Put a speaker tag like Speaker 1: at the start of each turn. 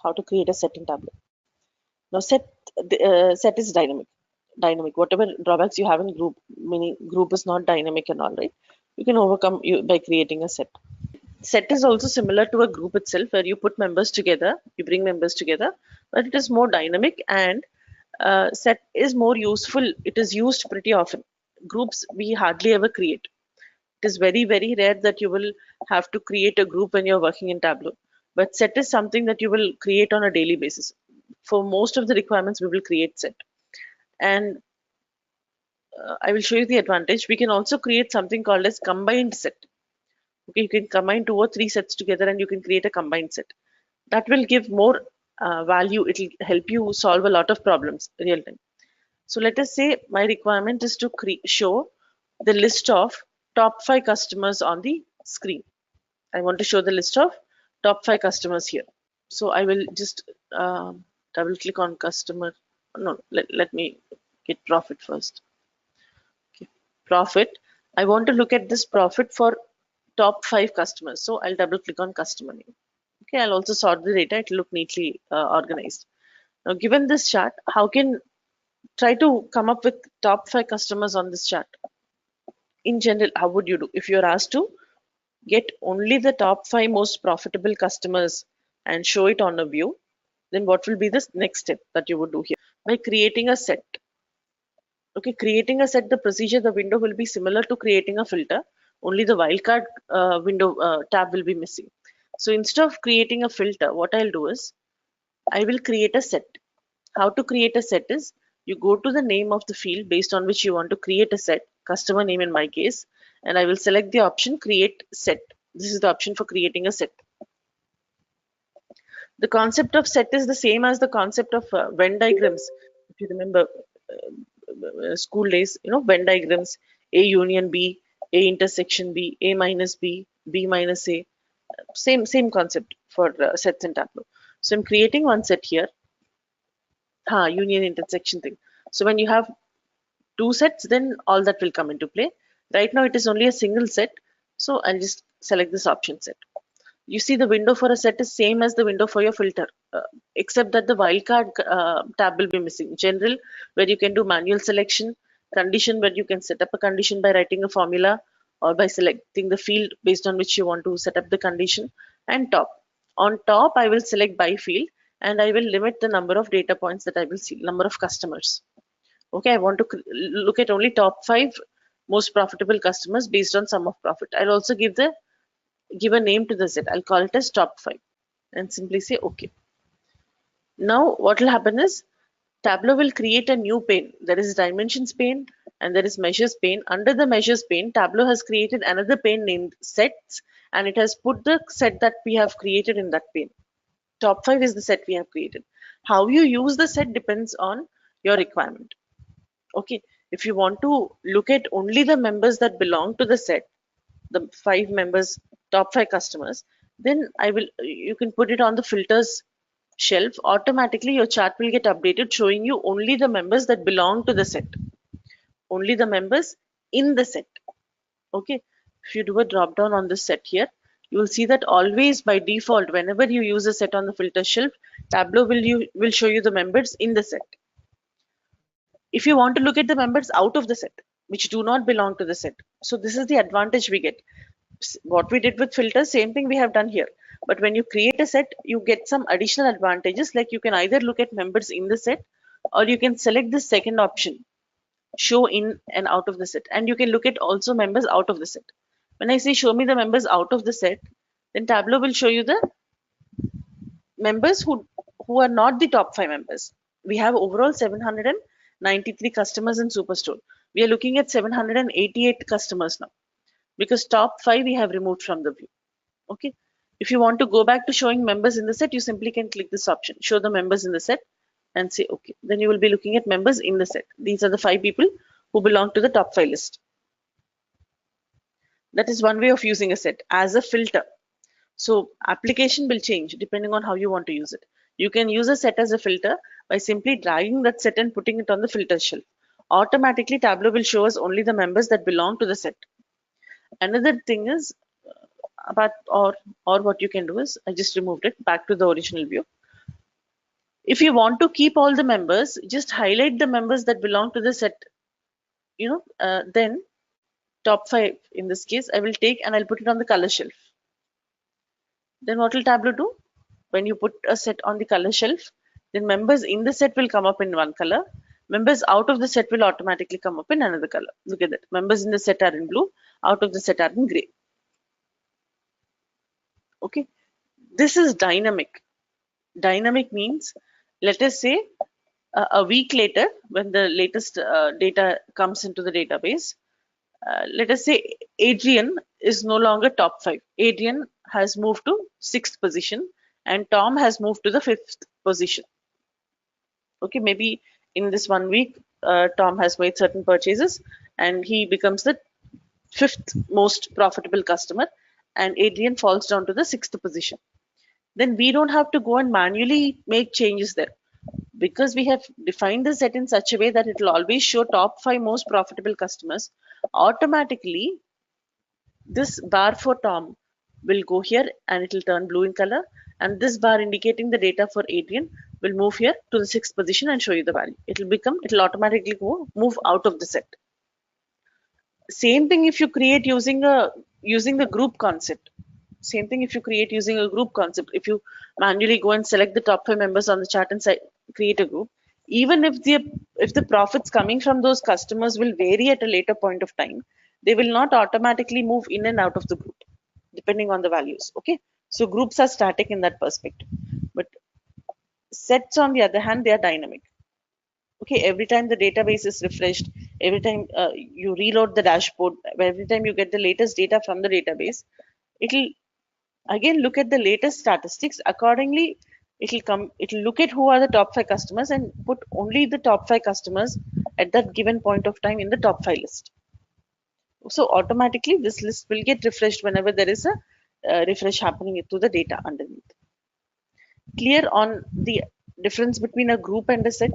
Speaker 1: how to create a set in Tableau. Now set is dynamic. Whatever drawbacks you have in group, meaning group is not dynamic and all, right? You can overcome by creating a set. Set is also similar to a group itself, where you put members together, you bring members together, but it is more dynamic, and set is more useful. It is used pretty often. Groups we hardly ever create. It is very, very rare that you will have to create a group when you're working in Tableau. But set is something that you will create on a daily basis. For most of the requirements, we will create set. And I will show you the advantage. We can also create something called as combined set. Okay, you can combine 2 or 3 sets together and you can create a combined set. That will give more value. It will help you solve a lot of problems real time. So let us say my requirement is to show the list of top 5 customers on the screen. I want to show the list of top 5 customers here. So I will just double click on customer. No, let me get profit first. Okay, profit. I want to look at this profit for top 5 customers. So I'll double click on customer name. Okay, I'll also sort the data. It will look neatly organized. Now, given this chart, how can try to come up with top 5 customers on this chart? In general, how would you do if you're asked to get only the top 5 most profitable customers and show it on a view? Then what will be the next step that you would do here? By creating a set. Okay, creating a set, the procedure, the window will be similar to creating a filter. Only the wildcard window tab will be missing. So instead of creating a filter, what I'll do is I will create a set. How to create a set is you go to the name of the field based on which you want to create a set, customer name in my case, and I will select the option create set. This is the option for creating a set. The concept of set is the same as the concept of Venn diagrams. If you remember school days, Venn diagrams, A union B, A intersection B, A minus B, B minus A. Same concept for sets in Tableau. So I'm creating one set here. Union intersection thing. So when you have 2 sets, then all that will come into play. Right now it is only a single set. So I'll just select this option set. You see the window for a set is same as the window for your filter, except that the wildcard tab will be missing. General, where you can do manual selection. Condition, where you can set up a condition by writing a formula or by selecting the field based on which you want to set up the condition. And top. On top, I will select by field and I will limit the number of data points that I will see, number of customers. Okay, I want to look at only top 5 most profitable customers based on sum of profit. I'll also give a name to the set. I'll call it as top 5 and simply say OK. Now what will happen is Tableau will create a new pane. There is dimensions pane and there is measures pane. Under the measures pane, Tableau has created another pane named sets, and it has put the set that we have created in that pane. Top 5 is the set we have created. How you use the set depends on your requirement. Okay, if you want to look at only the members that belong to the set, the 5 members, top 5 customers, then you can put it on the filters shelf. Automatically your chart will get updated showing you only the members that belong to the set, only the members in the set. Okay, if you do a drop down on this set here, you will see that always by default, whenever you use a set on the filter shelf, Tableau will show you the members in the set. If you want to look at the members out of the set, which do not belong to the set, so this is the advantage we get. What we did with filters, same thing we have done here. But when you create a set, you get some additional advantages, like you can either look at members in the set or you can select the second option, show in and out of the set, and you can look at also members out of the set. When I say show me the members out of the set, then Tableau will show you the members who are not the top 5 members. We have overall 793 customers in Superstore. We are looking at 788 customers now, because top 5 we have removed from the view. Okay, if you want to go back to showing members in the set, you simply can click this option, show the members in the set, and say okay. Then you will be looking at members in the set. These are the 5 people who belong to the top 5 list. That is one way of using a set as a filter. So application will change depending on how you want to use it. You can use a set as a filter by simply dragging that set and putting it on the filter shelf. Automatically Tableau will show us only the members that belong to the set. Another thing is or what you can do is, I just removed it back to the original view. If you want to keep all the members, just highlight the members that belong to the set, then top 5 in this case, I will take and I'll put it on the color shelf. Then what will Tableau do? When you put a set on the color shelf, then members in the set will come up in one color. Members out of the set will automatically come up in another color. Look at that. Members in the set are in blue, out of the set are in gray. Okay. This is dynamic. Dynamic means, let us say, a week later, when the latest data comes into the database, let us say Adrian is no longer top 5. Adrian has moved to 6th position and Tom has moved to the 5th position. Okay, maybe in this 1 week, Tom has made certain purchases and he becomes the 5th most profitable customer, and Adrian falls down to the 6th position. Then we don't have to go and manually make changes there, because we have defined the set in such a way that it will always show top 5 most profitable customers. Automatically, this bar for Tom will go here and it will turn blue in color, and this bar indicating the data for Adrian will move here to the 6th position and show you the value. It will automatically move out of the set. Same thing if you create using the group concept. Same thing if you create using a group concept. If you manually go and select the top 5 members on the chart and create a group, even if the profits coming from those customers will vary at a later point of time, they will not automatically move in and out of the group depending on the values. Okay, so groups are static in that perspective, but sets on the other hand, they are dynamic. Okay, every time the database is refreshed, every time you reload the dashboard, every time you get the latest data from the database, it'll again look at the latest statistics. Accordingly, it'll look at who are the top 5 customers and put only the top 5 customers at that given point of time in the top 5 list. So automatically this list will get refreshed whenever there is a refresh happening to the data underneath. Clear on the difference between a group and a set?